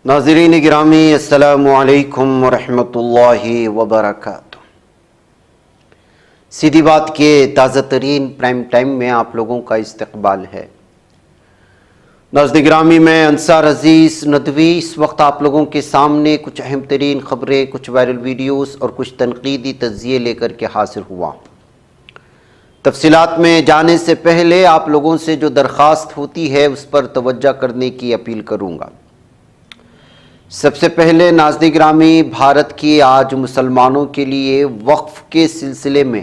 ناظرین گرامی السلام علیکم ورحمۃ اللہ وبرکاتہ۔ سیدھی بات کے تازہ ترین پرائم ٹائم میں آپ لوگوں کا استقبال ہے۔ ناظرین گرامی، میں انصار عزیز ندوی اس وقت آپ لوگوں کے سامنے کچھ اہم ترین خبریں، کچھ وائرل ویڈیوز اور کچھ تنقیدی تجزیے لے کر کے حاضر ہوا۔ تفصیلات میں جانے سے پہلے آپ لوگوں سے جو درخواست ہوتی ہے اس پر توجہ کرنے کی اپیل کروں گا۔ سب سے پہلے ناظرین گرامی، بھارت کی آج مسلمانوں کے لیے وقف کے سلسلے میں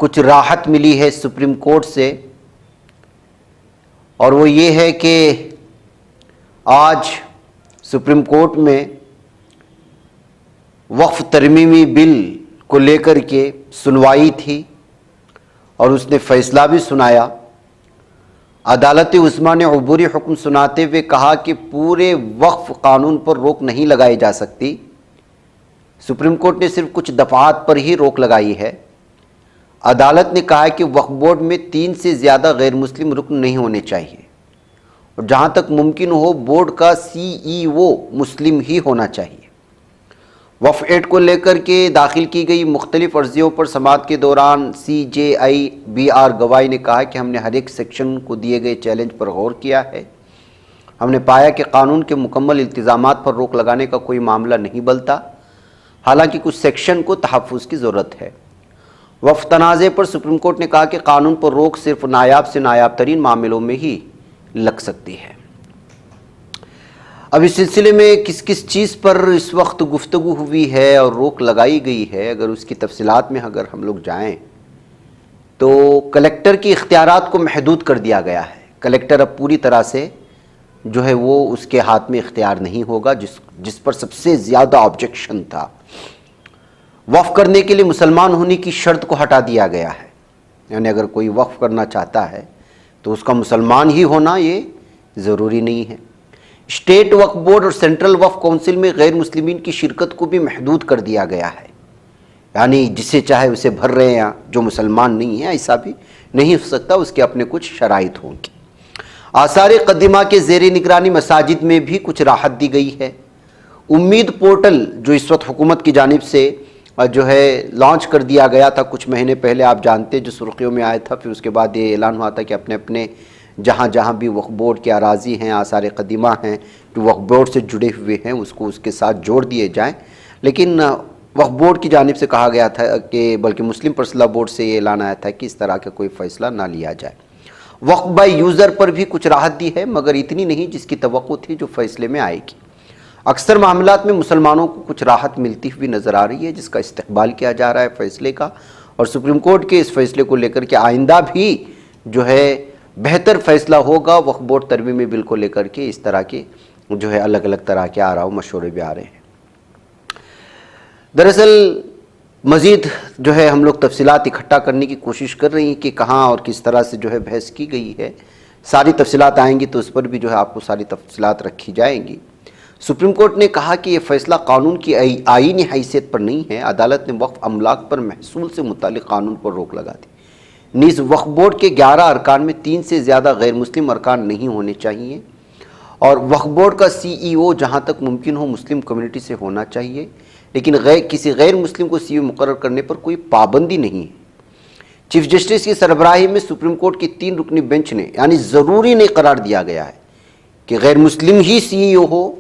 کچھ راحت ملی ہے سپریم کورٹ سے، اور وہ یہ ہے کہ آج سپریم کورٹ میں وقف ترمیمی بل کو لے کر کے سنوائی تھی اور اس نے فیصلہ بھی سنایا۔ عدالت عظمیٰ نے عبوری حکم سناتے ہوئے کہا کہ پورے وقف قانون پر روک نہیں لگائی جا سکتی، سپریم کورٹ نے صرف کچھ دفعات پر ہی روک لگائی ہے۔ عدالت نے کہا کہ وقف بورڈ میں 3 سے زیادہ غیر مسلم رکن نہیں ہونے چاہیے، اور جہاں تک ممکن ہو بورڈ کا CEO مسلم ہی ہونا چاہیے۔ وقف ایکٹ کو لے کر کے داخل کی گئی مختلف عرضیوں پر سماعت کے دوران CJI-BR گواہی نے کہا کہ ہم نے ہر ایک سیکشن کو دیے گئے چیلنج پر غور کیا ہے۔ ہم نے پایا کہ قانون کے مکمل التزامات پر روک لگانے کا کوئی معاملہ نہیں بلتا، حالانکہ کچھ سیکشن کو تحفظ کی ضرورت ہے۔ وقف تنازع پر سپریم کورٹ نے کہا کہ قانون پر روک صرف نایاب سے نایاب ترین معاملوں میں ہی لگ سکتی ہے۔ اب اس سلسلے میں کس کس چیز پر اس وقت گفتگو ہوئی ہے اور روک لگائی گئی ہے، اگر اس کی تفصیلات میں اگر ہم لوگ جائیں تو کلیکٹر کی اختیارات کو محدود کر دیا گیا ہے۔ کلیکٹر اب پوری طرح سے جو ہے وہ اس کے ہاتھ میں اختیار نہیں ہوگا، جس پر سب سے زیادہ آبجیکشن تھا۔ وقف کرنے کے لیے مسلمان ہونے کی شرط کو ہٹا دیا گیا ہے، یعنی اگر کوئی وقف کرنا چاہتا ہے تو اس کا مسلمان ہی ہونا یہ ضروری نہیں ہے۔ اسٹیٹ وقف بورڈ اور سینٹرل وقف کونسل میں غیر مسلمین کی شرکت کو بھی محدود کر دیا گیا ہے، یعنی جسے چاہے اسے بھر رہے ہیں، جو مسلمان نہیں ہے ایسا بھی نہیں ہو سکتا، اس کے اپنے کچھ شرائط ہوں گی۔ آثار قدیمہ کے زیر نگرانی مساجد میں بھی کچھ راحت دی گئی ہے۔ امید پورٹل جو اس وقت حکومت کی جانب سے جو ہے لانچ کر دیا گیا تھا کچھ مہینے پہلے، آپ جانتے جو سرخیوں میں آیا تھا، پھر اس کے بعد یہ اعلان ہوا تھا کہ اپنے اپنے جہاں جہاں بھی وقف بورڈ کے اراضی ہیں، آثار قدیمہ ہیں جو وقف بورڈ سے جڑے ہوئے ہیں، اس کو اس کے ساتھ جوڑ دیے جائیں۔ لیکن وقف بورڈ کی جانب سے کہا گیا تھا کہ بلکہ مسلم پرسنل لاء بورڈ سے یہ اعلان آیا تھا کہ اس طرح کا کوئی فیصلہ نہ لیا جائے۔ وقف بائی یوزر پر بھی کچھ راحت دی ہے، مگر اتنی نہیں جس کی توقع تھی جو فیصلے میں آئے گی۔ اکثر معاملات میں مسلمانوں کو کچھ راحت ملتی ہوئی نظر آ رہی ہے، جس کا استقبال کیا جا رہا ہے فیصلے کا، اور سپریم کورٹ کے اس فیصلے کو لے کر کے آئندہ بھی جو ہے بہتر فیصلہ ہوگا۔ وقف بورڈ ترمیمی بل کو لے کر کے اس طرح کے جو ہے الگ الگ طرح کے آراء و مشورے بھی آ رہے ہیں۔ دراصل مزید جو ہے ہم لوگ تفصیلات اکٹھا کرنے کی کوشش کر رہی ہیں کہ کہاں اور کس طرح سے جو ہے بحث کی گئی ہے۔ ساری تفصیلات آئیں گی تو اس پر بھی جو ہے آپ کو ساری تفصیلات رکھی جائیں گی۔ سپریم کورٹ نے کہا کہ یہ فیصلہ قانون کی آئینی حیثیت پر نہیں ہے۔ عدالت نے وقف املاک پر محصول سے متعلق قانون پر روک لگا دی۔ نیز وقف بورڈ کے 11 ارکان میں 3 سے زیادہ غیر مسلم ارکان نہیں ہونے چاہیے، اور وقف بورڈ کا CEO جہاں تک ممکن ہو مسلم کمیونٹی سے ہونا چاہیے، لیکن کسی غیر مسلم کو CEO مقرر کرنے پر کوئی پابندی نہیں ہے۔ چیف جسٹس کی سربراہی میں سپریم کورٹ کی 3 رکنی بینچ نے یعنی ضروری نہیں قرار دیا گیا ہے کہ غیر مسلم ہی CEO ہو،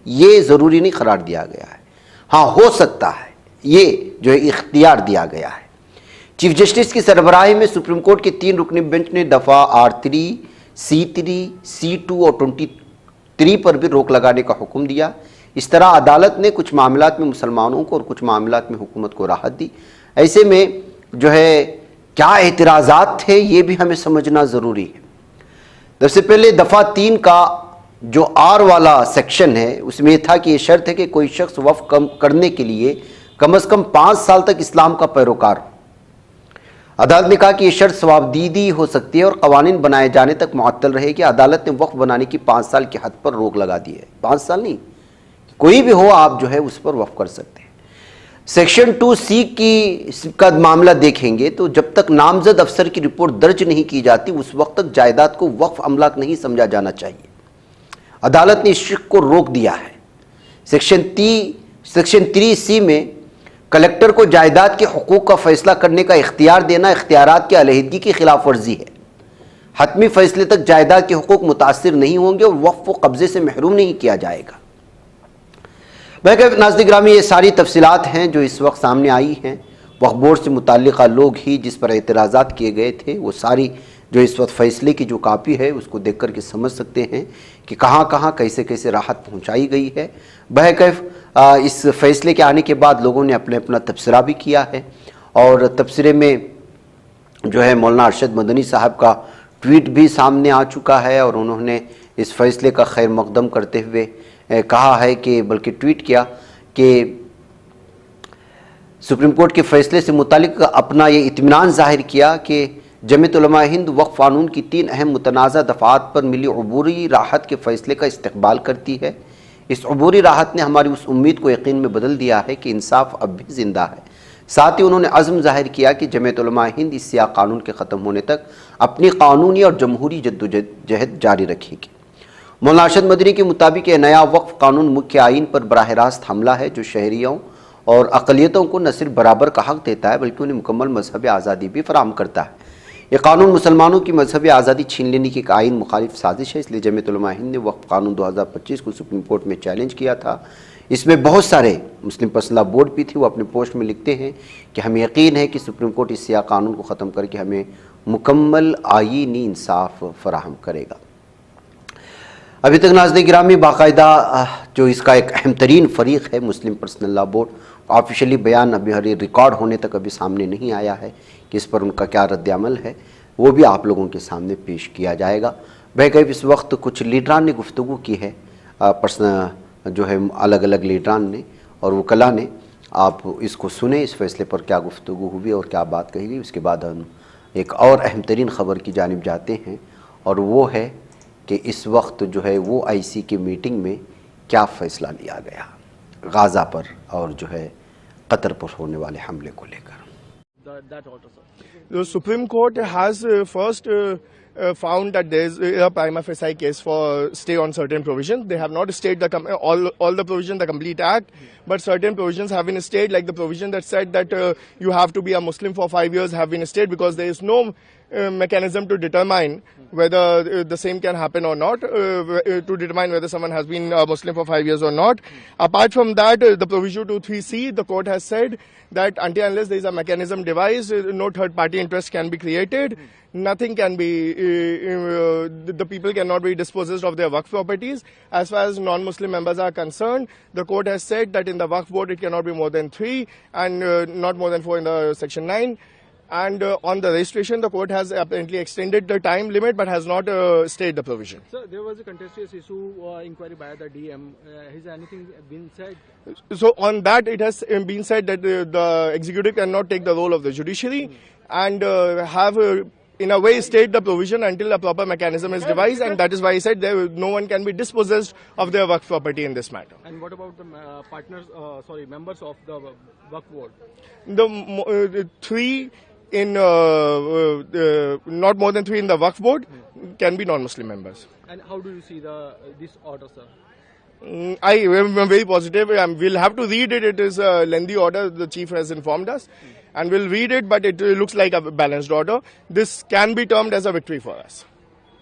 یہ ضروری نہیں قرار دیا گیا ہے، ہاں ہو سکتا ہے، یہ جو ہے اختیار دیا گیا ہے۔ چیف جسٹس کی سربراہی میں سپریم کورٹ کی 3 رکنی بینچ نے دفعہ R3، C3، C2 اور 23 پر بھی روک لگانے کا حکم دیا۔ اس طرح عدالت نے کچھ معاملات میں مسلمانوں کو اور کچھ معاملات میں حکومت کو راحت دی۔ ایسے میں جو ہے کیا اعتراضات تھے یہ بھی ہمیں سمجھنا ضروری ہے۔ سب سے پہلے دفعہ 3 کا جو R والا سیکشن ہے اس میں یہ تھا کہ یہ شرط ہے کہ کوئی شخص وقف کرنے کے لیے کم از کم 5 سال تک اسلام کا پیروکار ہو۔ عدالت نے کہا کہ یہ شرط ثوابدیدی ہو سکتی ہے اور قوانین بنائے جانے تک معطل رہے گی۔ عدالت نے وقف بنانے کی 5 سال کی حد پر روک لگا دی ہے۔ 5 سال نہیں، کوئی بھی ہو آپ جو ہے اس پر وقف کر سکتے ہیں۔ سیکشن 2C کا معاملہ دیکھیں گے تو جب تک نامزد افسر کی رپورٹ درج نہیں کی جاتی اس وقت تک جائیداد کو وقف املاک نہیں سمجھا جانا چاہیے۔ عدالت نے اس شق کو روک دیا ہے۔ سیکشن 3C میں کلیکٹر کو جائیداد کے حقوق کا فیصلہ کرنے کا اختیار دینا اختیارات کی علیحدگی کی خلاف ورزی ہے۔ حتمی فیصلے تک جائیداد کے حقوق متاثر نہیں ہوں گے اور وقف و قبضے سے محروم نہیں کیا جائے گا۔ ناظرین گرامی، یہ ساری تفصیلات ہیں جو اس وقت سامنے آئی ہیں۔ وقف بورڈ سے متعلقہ لوگ ہی جس پر اعتراضات کیے گئے تھے، وہ ساری جو اس وقت فیصلے کی جو کاپی ہے اس کو دیکھ کر کے سمجھ سکتے ہیں کہ کہاں کہاں کیسے کیسے راحت پہنچائی گئی ہے۔ بہرکیف اس فیصلے کے آنے کے بعد لوگوں نے اپنا تبصرہ بھی کیا ہے، اور تبصرے میں جو ہے مولانا ارشد مدنی صاحب کا ٹویٹ بھی سامنے آ چکا ہے، اور انہوں نے اس فیصلے کا خیر مقدم کرتے ہوئے کہا ہے کہ بلکہ ٹویٹ کیا کہ سپریم کورٹ کے فیصلے سے متعلق اپنا یہ اطمینان ظاہر کیا کہ جمعیت علماء ہند وقف قانون کی 3 اہم متنازع دفعات پر ملی عبوری راحت کے فیصلے کا استقبال کرتی ہے۔ اس عبوری راحت نے ہماری اس امید کو یقین میں بدل دیا ہے کہ انصاف اب بھی زندہ ہے۔ ساتھ ہی انہوں نے عزم ظاہر کیا کہ جمعیت علماء ہند اس سیاہ قانون کے ختم ہونے تک اپنی قانونی اور جمہوری جدوجہد جاری رکھے گی۔ مولانا ارشد مدنی کے مطابق یہ نیا وقف قانون مکھ آئین پر براہ راست حملہ ہے، جو شہریوں اور اقلیتوں کو نہ صرف برابر کا حق دیتا ہے بلکہ انہیں مکمل مذہبی آزادی بھی فراہم کرتا ہے۔ یہ قانون مسلمانوں کی مذہبی آزادی چھین لینے کی ایک آئین مخالف سازش ہے، اس لیے جمعیت علماء ہند نے وقف قانون 2025 کو سپریم کورٹ میں چیلنج کیا تھا۔ اس میں بہت سارے مسلم پرسنل لاء بورڈ بھی تھی، وہ اپنے پوسٹ میں لکھتے ہیں کہ ہمیں یقین ہے کہ سپریم کورٹ اس سیاہ قانون کو ختم کر کے ہمیں مکمل آئینی انصاف فراہم کرے گا۔ ابھی تک ناظرین گرامی باقاعدہ جو اس کا ایک اہم ترین فریق ہے مسلم پرسنل لاء بورڈ، آفیشلی بیان ابھی ریکارڈ ہونے تک ابھی سامنے نہیں آیا ہے کہ اس پر ان کا کیا رد عمل ہے، وہ بھی آپ لوگوں کے سامنے پیش کیا جائے گا۔ بہرکیف اس وقت کچھ لیڈران نے گفتگو کی ہے، جو ہے الگ الگ لیڈران نے اور وکلاء نے۔ آپ اس کو سنیں، اس فیصلے پر کیا گفتگو ہوئی اور کیا بات کہی گئی۔ اس کے بعد ہم ایک اور اہم ترین خبر کی جانب جاتے ہیں، اور وہ ہے کہ اس وقت جو ہے وہ IC کی میٹنگ میں کیا فیصلہ لیا گیا غازہ پر اور جو ہے قطر پر ہونے والے حملے کو لے کر۔ The Supreme Court has first found that there is a prima facie case for stay on certain provisions. They have not stayed all the provisions, the complete act, but certain provisions have been stayed, like the provision that said that you have to be a Muslim for 5 years have been stayed because there is no mechanism to determine whether the same can happen or not, to determine whether someone has been a Muslim for 5 years or not. Apart from that, the provision 2(3)(c), the court has said that until unless there is a mechanism devised, no third party interest can be created. Nothing can be, the people cannot be dispossessed of their Waqf properties. As far as non-Muslim members are concerned, the court has said that in the Waqf board it cannot be more than 3 and not more than 4 in the section 9. And on the registration, the court has apparently extended the time limit but has not stayed the provision. Sir, there was a contentious issue inquiry by the DM. Has anything been said? So on that, it has been said that the executive cannot take the role of the judiciary and have in a way state the provision until a proper mechanism is devised, and that is why I said no one can be dispossessed of their Waqf property in this matter. And what about the members of the Waqf board? The 3 in not more than 3 in the Waqf board can be non-Muslim members. And how do you see this order, sir? I am very positive. We'll have to read it. It is a lengthy order, the chief has informed us, and we'll read it, but it looks like a balanced order. This can be termed as a victory for us.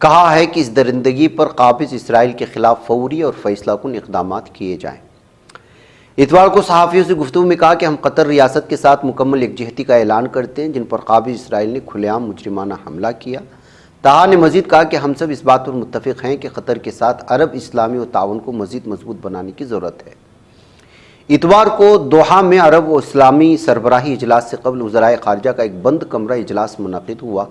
کہا ہے کہ اس درندگی پر قابض اسرائیل کے خلاف فوری اور فیصلہ کن اقدامات کیے جائیں۔ اتوار کو صحافیوں سے گفتگو میں کہا کہ ہم قطر ریاست کے ساتھ مکمل یکجہتی کا اعلان کرتے ہیں جن پر قابض اسرائیل نے کھلے عام مجرمانہ حملہ کیا۔ طاہا نے مزید کہا کہ ہم سب اس بات پر متفق ہیں کہ قطر کے ساتھ عرب اسلامی و تعاون کو مزید مضبوط بنانے کی ضرورت ہے۔ اتوار کو دوحہ میں عرب و اسلامی سربراہی اجلاس سے قبل وزرائے خارجہ کا ایک بند کمرہ اجلاس منعقد ہوا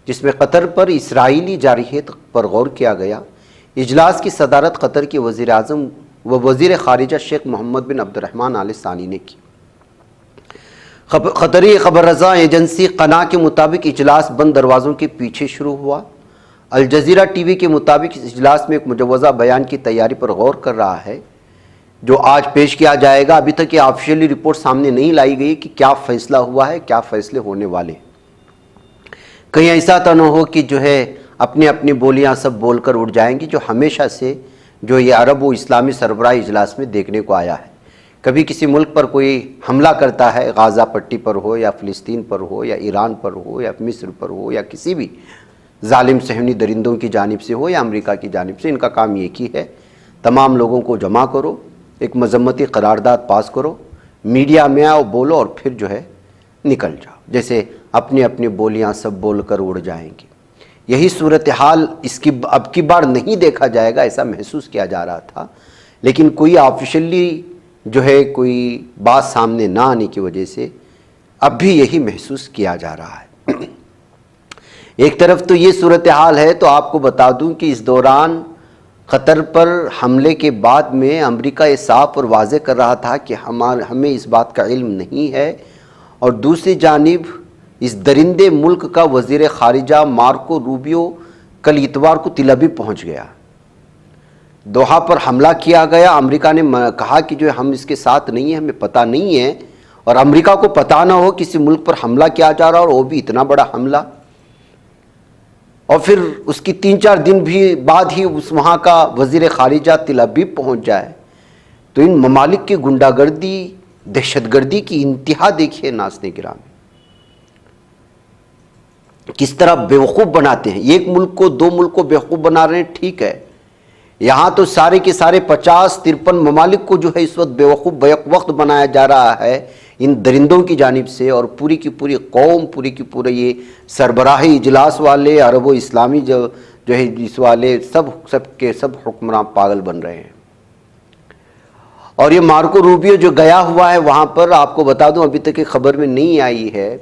جس میں قطر پر اسرائیلی جارحیت پر غور کیا گیا۔ اجلاس کی صدارت قطر کے وزیر اعظم و وزیر خارجہ شیخ محمد بن عبد الرحمن آل ثانی نے کی۔ قطری خبر رساں ایجنسی قنا کے مطابق اجلاس بند دروازوں کے پیچھے شروع ہوا۔ الجزیرہ ٹی وی کے مطابق اس اجلاس میں ایک مجوزہ بیان کی تیاری پر غور کر رہا ہے جو آج پیش کیا جائے گا۔ ابھی تک یہ آفیشیلی رپورٹ سامنے نہیں لائی گئی کہ کیا فیصلہ ہوا ہے، کیا فیصلے ہونے والے ہیں۔ کہیں ایسا تو نہ ہو کہ جو ہے اپنی اپنی بولیاں سب بول کر اڑ جائیں گی، جو ہمیشہ سے جو یہ عرب و اسلامی سربراہی اجلاس میں دیکھنے کو آیا ہے۔ کبھی کسی ملک پر کوئی حملہ کرتا ہے، غازہ پٹی پر ہو یا فلسطین پر ہو یا ایران پر ہو یا مصر پر ہو یا کسی بھی ظالم صہیونی درندوں کی جانب سے ہو یا امریکہ کی جانب سے، ان کا کام ایک ہی ہے، تمام لوگوں کو جمع کرو، ایک مذمتی قرارداد پاس کرو، میڈیا میں آؤ، بولو اور پھر جو ہے نکل جاؤ، جیسے اپنی اپنی بولیاں سب بول کر اڑ جائیں گی۔ یہی صورتحال اب کی بار نہیں دیکھا جائے گا، ایسا محسوس کیا جا رہا تھا، لیکن کوئی آفیشلی جو ہے کوئی بات سامنے نہ آنے کی وجہ سے اب بھی یہی محسوس کیا جا رہا ہے۔ ایک طرف تو یہ صورتحال ہے، تو آپ کو بتا دوں کہ اس دوران قطر پر حملے کے بعد میں امریکہ یہ صاف اور واضح کر رہا تھا کہ ہمیں اس بات کا علم نہیں ہے، اور دوسری جانب اس درندے ملک کا وزیر خارجہ مارکو روبیو کل اتوار کو تل ابیب پہنچ گیا۔ دوحہ پر حملہ کیا گیا، امریکہ نے کہا کہ جو ہم اس کے ساتھ نہیں ہیں، ہمیں پتہ نہیں ہے، اور امریکہ کو پتہ نہ ہو کسی ملک پر حملہ کیا جا رہا اور وہ بھی اتنا بڑا حملہ، اور پھر اس کی 3-4 دن بھی بعد ہی وہاں کا وزیر خارجہ تل ابیب پہنچ جائے، تو ان ممالک کی گنڈا گردی، دہشت گردی کی انتہا دیکھیے ناظرین گرامی، کس طرح بیوقوف بناتے ہیں۔ ایک ملک کو، 2 ملک کو بیوقوف بنا رہے ہیں، ٹھیک ہے، یہاں تو سارے کے سارے 50-53 ممالک کو جو ہے اس وقت بیوقوف بیک وقت بنایا جا رہا ہے ان درندوں کی جانب سے، اور پوری کی پوری قوم، پوری کی پورے یہ سربراہی اجلاس والے، عرب و اسلامی جو ہے اس والے سب کے سب حکمراں پاگل بن رہے ہیں۔ اور یہ مارکو روبیو جو گیا ہوا ہے وہاں پر، آپ کو بتا دوں ابھی تک یہ خبر میں نہیں آئی ہے،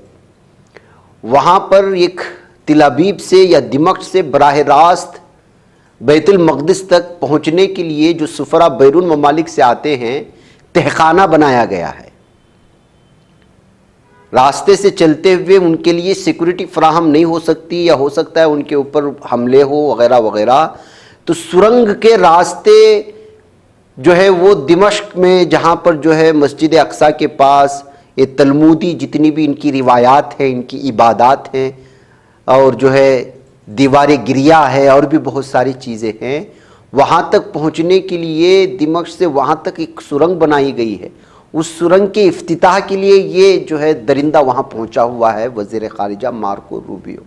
وہاں پر ایک تل ابیب سے یا دمشق سے براہ راست بیت المقدس تک پہنچنے کے لیے جو سفراء بیرون ممالک سے آتے ہیں، تہخانہ بنایا گیا ہے۔ راستے سے چلتے ہوئے ان کے لیے سیکورٹی فراہم نہیں ہو سکتی، یا ہو سکتا ہے ان کے اوپر حملے ہو وغیرہ وغیرہ، تو سرنگ کے راستے جو ہے وہ دمشق میں، جہاں پر جو ہے مسجد اقصیٰ کے پاس یہ تلمودی جتنی بھی ان کی روایات ہیں، ان کی عبادات ہیں، اور جو ہے دیوار گریہ ہے، اور بھی بہت ساری چیزیں ہیں، وہاں تک پہنچنے کے لیے دمشق سے وہاں تک ایک سرنگ بنائی گئی ہے۔ اس سرنگ کے افتتاح کے لیے یہ جو ہے درندہ وہاں پہنچا ہوا ہے، وزیر خارجہ مارکو روبیو۔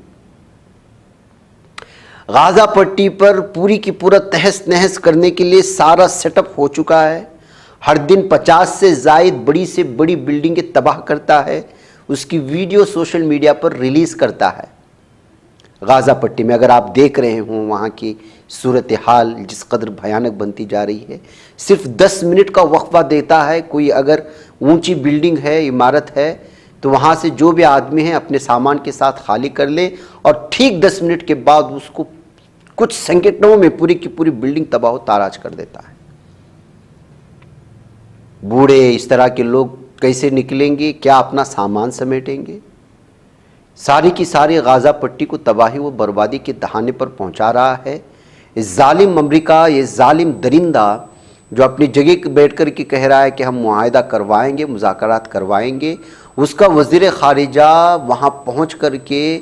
غازہ پٹی پر پوری کی پورا تہس نہس کرنے کے لیے سارا سیٹ اپ ہو چکا ہے۔ ہر دن 50 سے زائد بڑی سے بڑی بلڈنگیں تباہ کرتا ہے، اس کی ویڈیو سوشل میڈیا پر ریلیز کرتا ہے۔ غازہ پٹی میں اگر آپ دیکھ رہے ہوں وہاں کی صورتحال جس قدر بھیانک بنتی جا رہی ہے، صرف 10 منٹ کا وقفہ دیتا ہے، کوئی اگر اونچی بلڈنگ ہے، عمارت ہے، تو وہاں سے جو بھی آدمی ہیں اپنے سامان کے ساتھ خالی کر لے، اور ٹھیک 10 منٹ کے بعد اس کو کچھ سنگھٹنوں میں پوری کی پوری بلڈنگ تباہ و تاراج کر دیتا ہے۔ بوڑھے اس طرح کے لوگ کیسے نکلیں گے، کیا اپنا سامان سمیٹیں گے؟ ساری کی ساری غازہ پٹی کو تباہی و بربادی کے دہانے پر پہنچا رہا ہے۔ یہ ظالم امریکہ، یہ ظالم درندہ جو اپنی جگہ بیٹھ کر کے کہہ رہا ہے کہ ہم معاہدہ کروائیں گے، مذاکرات کروائیں گے، اس کا وزیر خارجہ وہاں پہنچ کر کے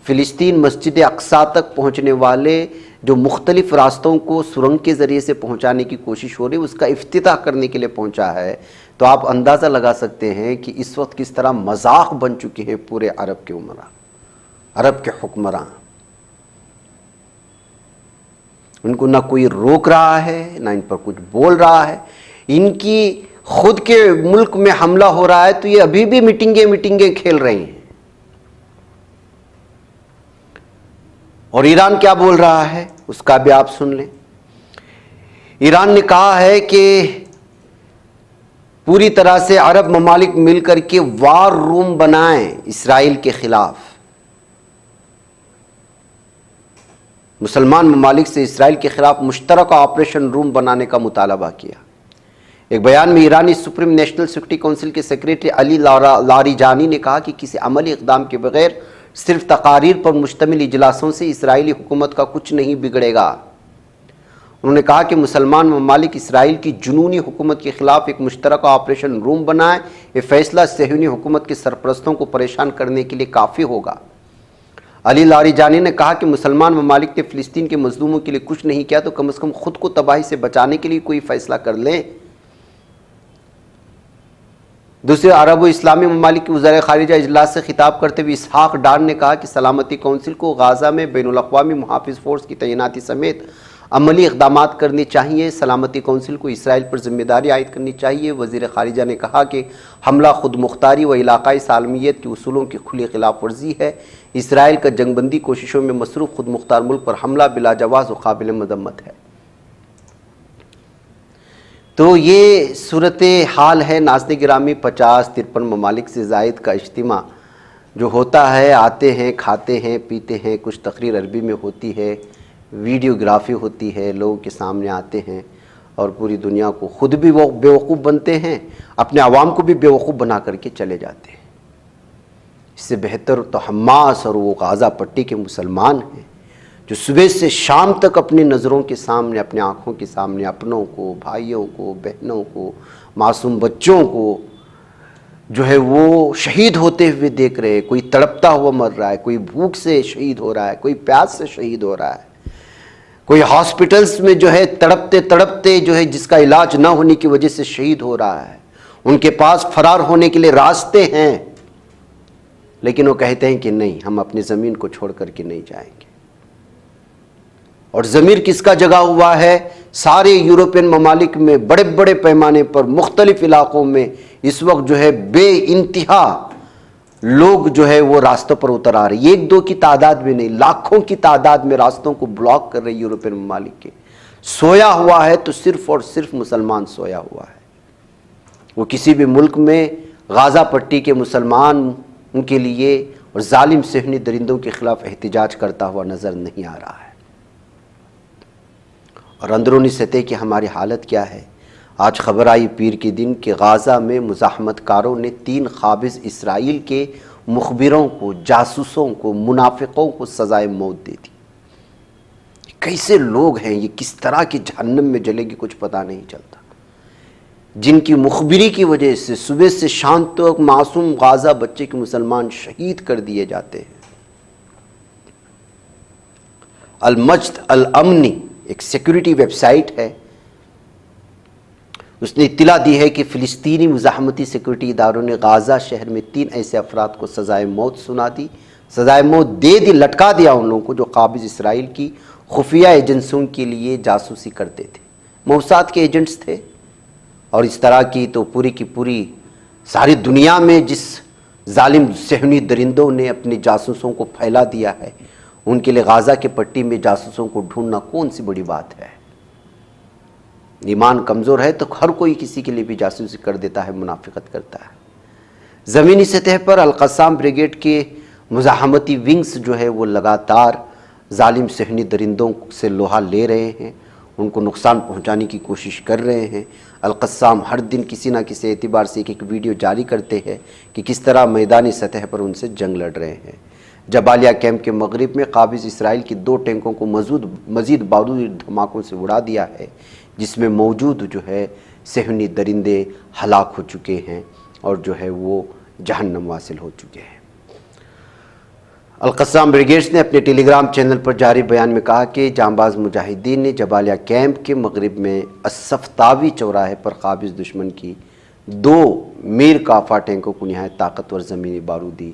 فلسطین مسجد اقصیٰ تک پہنچنے والے جو مختلف راستوں کو سرنگ کے ذریعے سے پہنچانے کی کوشش ہو رہی ہے، اس کا افتتاح کرنے کے لیے پہنچا ہے۔ تو آپ اندازہ لگا سکتے ہیں کہ اس وقت کس طرح مذاق بن چکے ہیں پورے عرب کے عمراء، عرب کے حکمراں۔ ان کو نہ کوئی روک رہا ہے نہ ان پر کچھ بول رہا ہے. ان کی خود کے ملک میں حملہ ہو رہا ہے تو یہ ابھی بھی میٹنگیں کھیل رہے ہیں. اور ایران کیا بول رہا ہے اس کا بھی آپ سن لیں. ایران نے کہا ہے کہ پوری طرح سے عرب ممالک مل کر کے وار روم بنائیں اسرائیل کے خلاف. مسلمان ممالک سے اسرائیل کے خلاف مشترکہ آپریشن روم بنانے کا مطالبہ کیا. ایک بیان میں ایرانی سپریم نیشنل سیکورٹی کونسل کے سیکریٹری علی لاریجانی نے کہا کہ کسی عملی اقدام کے بغیر صرف تقاریر پر مشتمل اجلاسوں سے اسرائیلی حکومت کا کچھ نہیں بگڑے گا. انہوں نے کہا کہ مسلمان ممالک اسرائیل کی جنونی حکومت کے خلاف ایک مشترکہ آپریشن روم بنائیں. یہ فیصلہ صہیونی حکومت کے سرپرستوں کو پریشان کرنے کے لیے کافی ہوگا. علی لاریجانی نے کہا کہ مسلمان ممالک نے فلسطین کے مظلوموں کے لیے کچھ نہیں کیا تو کم از کم خود کو تباہی سے بچانے کے لیے کوئی فیصلہ کر لیں. دوسرے عرب و اسلامی ممالک کے وزراء خارجہ اجلاس سے خطاب کرتے ہوئے اسحاق ڈان نے کہا کہ سلامتی کونسل کو غازہ میں بین الاقوامی محافظ فورس کی تعیناتی سمیت عملی اقدامات کرنے چاہیے. سلامتی کونسل کو اسرائیل پر ذمہ داری عائد کرنی چاہیے. وزیر خارجہ نے کہا کہ حملہ خود مختاری و علاقائی سالمیت کے اصولوں کی کھلی خلاف ورزی ہے. اسرائیل کا جنگ بندی کوششوں میں مصروف خود مختار ملک پر حملہ بلا جواز و قابل مذمت ہے. تو یہ صورت حال ہے ناظرین گرامی. 50-53 ممالک سے زائد کا اجتماع جو ہوتا ہے، آتے ہیں، کھاتے ہیں، پیتے ہیں، کچھ تقریر عربی میں ہوتی ہے، ویڈیوگرافی ہوتی ہے، لوگوں کے سامنے آتے ہیں اور پوری دنیا کو خود بھی وہ بیوقوف بنتے ہیں، اپنے عوام کو بھی بیوقوف بنا کر کے چلے جاتے ہیں. اس سے بہتر تو حماس اور وہ غازہ پٹی کے مسلمان ہیں جو صبح سے شام تک اپنی نظروں کے سامنے، اپنی آنکھوں کے سامنے اپنوں کو، بھائیوں کو، بہنوں کو، معصوم بچوں کو جو ہے وہ شہید ہوتے ہوئے دیکھ رہے ہیں. کوئی تڑپتا ہوا مر رہا ہے، کوئی بھوک سے شہید ہو رہا ہے، کوئی پیاس سے شہید ہو رہا ہے، کوئی ہاسپٹلز میں جو ہے تڑپتے جو ہے جس کا علاج نہ ہونے کی وجہ سے شہید ہو رہا ہے. ان کے پاس فرار ہونے کے لیے راستے ہیں لیکن وہ کہتے ہیں کہ نہیں، ہم اپنی زمین کو چھوڑ کر کے نہیں جائیں گے. اور ضمیر کس کا جگہ ہوا ہے؟ سارے یورپین ممالک میں بڑے بڑے پیمانے پر مختلف علاقوں میں اس وقت جو ہے بے انتہا لوگ جو ہے وہ راستوں پر اتر آ رہے ہیں. 1-2 کی تعداد میں نہیں، لاکھوں کی تعداد میں راستوں کو بلاک کر رہے یورپین ممالک کے. سویا ہوا ہے تو صرف اور صرف مسلمان سویا ہوا ہے. وہ کسی بھی ملک میں غازہ پٹی کے مسلمان ان کے لیے اور ظالم صہیونی درندوں کے خلاف احتجاج کرتا ہوا نظر نہیں آ رہا ہے. اور اندرونی سطح کی ہماری حالت کیا ہے؟ آج خبر آئی پیر کے دن کہ غازہ میں مزاحمت کاروں نے 3 قابض اسرائیل کے مخبروں کو، جاسوسوں کو، منافقوں کو سزائے موت دے دی. کیسے لوگ ہیں یہ؟ کس طرح کی جہنم میں جلے گی کچھ پتہ نہیں چلتا. جن کی مخبری کی وجہ سے صبح سے شام تک معصوم غازہ بچے کے مسلمان شہید کر دیے جاتے ہیں. المجد الامنی ایک سیکیورٹی ویب سائٹ ہے، اس نے اطلاع دی ہے کہ فلسطینی مزاحمتی سیکورٹی اداروں نے غازہ شہر میں 3 ایسے افراد کو سزائے موت سنا دی، سزائے موت دے دی، لٹکا دیا ان لوگوں کو جو قابض اسرائیل کی خفیہ ایجنسیوں کے لیے جاسوسی کرتے تھے، موساد کے ایجنٹس تھے. اور اس طرح کی تو پوری کی پوری ساری دنیا میں جس ظالم صہیونی درندوں نے اپنے جاسوسوں کو پھیلا دیا ہے، ان کے لیے غازہ کے پٹی میں جاسوسوں کو ڈھونڈنا کون سی بڑی بات ہے؟ ایمان کمزور ہے تو ہر کوئی کسی کے لیے بھی جاسوسی کر دیتا ہے، منافقت کرتا ہے. زمینی سطح پر القسام بریگیڈ کے مزاحمتی ونگز جو ہے وہ لگاتار ظالم صہیونی درندوں سے لوہا لے رہے ہیں، ان کو نقصان پہنچانے کی کوشش کر رہے ہیں. القسام ہر دن کسی نہ کسی اعتبار سے ایک ویڈیو جاری کرتے ہیں کہ کس طرح میدانی سطح پر ان سے جنگ لڑ رہے ہیں. جبالیہ کیمپ کے مغرب میں قابض اسرائیل کی 2 ٹینکوں کو مزید بارودی دھماکوں سے اڑا دیا ہے، جس میں موجود جو ہے صہیونی درندے ہلاک ہو چکے ہیں اور جو ہے وہ جہنم واصل ہو چکے ہیں. القسام بریگیڈز نے اپنے ٹیلی گرام چینل پر جاری بیان میں کہا کہ جانباز مجاہدین نے جبالیہ کیمپ کے مغرب میں الصفتاوی چوراہے پر قابض دشمن کی 2 میر کافا ٹینکوں کو نہایت طاقتور زمینی بارودی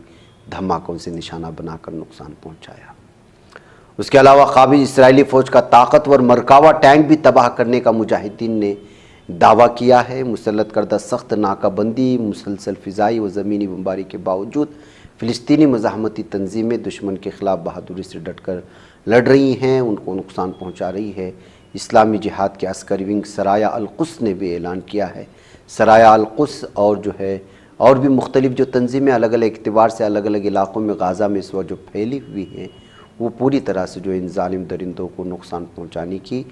دھماکوں سے نشانہ بنا کر نقصان پہنچایا. اس کے علاوہ قابض اسرائیلی فوج کا طاقتور مرکاوا ٹینک بھی تباہ کرنے کا مجاہدین نے دعویٰ کیا ہے۔ مسلط کردہ سخت ناکہ بندی، مسلسل فضائی و زمینی بمباری کے باوجود فلسطینی مزاحمتی تنظیمیں دشمن کے خلاف بہادری سے ڈٹ کر لڑ رہی ہیں، ان کو نقصان پہنچا رہی ہے۔ اسلامی جہاد کے عسکری ونگ سرایا القدس نے بھی اعلان کیا ہے۔ سرایا القدس اور بھی مختلف جو تنظیمیں الگ الگ اعتبار سے الگ الگ علاقوں میں غازہ میں اس وقت جو پھیلی ہوئی ہیں، وہ پوری طرح سے جو ان ظالم درندوں کو نقصان پہنچانے کی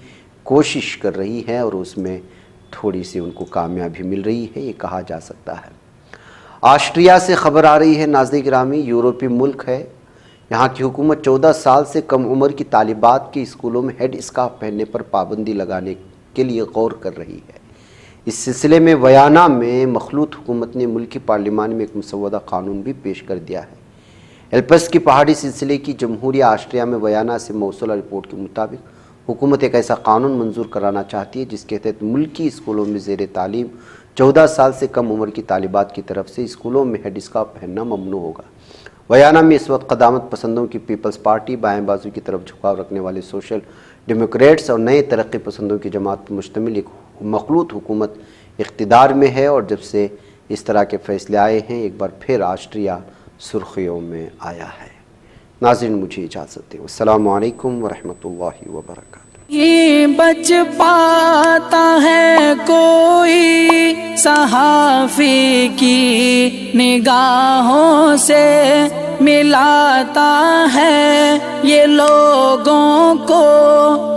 کوشش کر رہی ہے، اور اس میں تھوڑی سی ان کو کامیابی مل رہی ہے، یہ کہا جا سکتا ہے۔ آسٹریا سے خبر آ رہی ہے ناظرین گرامی، یورپی ملک ہے، یہاں کی حکومت 14 سال سے کم عمر کی طالبات کے اسکولوں میں ہیڈ اسکارف پہننے پر پابندی لگانے کے لیے غور کر رہی ہے۔ اس سلسلے میں ویانا میں مخلوط حکومت نے ملکی پارلیمان میں ایک مسودہ قانون بھی پیش کر دیا ہے۔ ایلپس کی پہاڑی سلسلے کی جمہوریہ آسٹریا میں ویانا سے موصولہ رپورٹ کے مطابق حکومت ایک ایسا قانون منظور کرانا چاہتی ہے جس کے تحت ملکی اسکولوں میں زیر تعلیم 14 سال سے کم عمر کی طالبات کی طرف سے اسکولوں میں ہیڈ اسکارف پہننا ممنوع ہوگا۔ ویانا میں اس وقت قدامت پسندوں کی پیپلز پارٹی، بائیں بازو کی طرف جھکاؤ رکھنے والے سوشل ڈیموکریٹس اور نئے ترقی پسندوں کی جماعت پر مشتمل ایک مخلوط حکومت اقتدار میں ہے، اور جب سے اس طرح کے فیصلے آئے ہیں ایک بار پھر آسٹریا سرخیوں میں آیا ہے۔ ناظرین مجھے اجازت دیں، السلام علیکم ورحمۃ اللہ وبرکاتہ۔ یہ بچ پاتا ہے کوئی صحافی کی نگاہوں سے، ملاتا ہے یہ لوگوں کو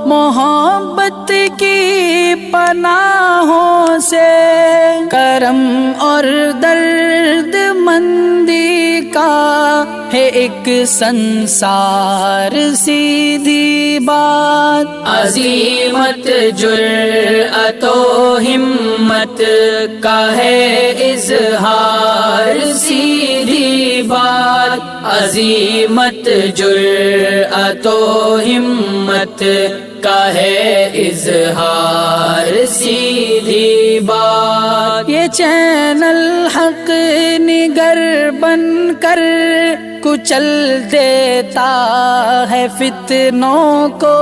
محبت کی پناہوں سے، کرم اور درد مندی کا ہے ایک سنسار سیدھی بات، عزیمت جرأت و ہمت کا ہے اظہار سیدھی بات، عزیمت جرأت و ہمت کا ہے اظہار سیدھی بات۔ یہ چینل حق نگر بن کر کچل دیتا ہے فتنوں کو،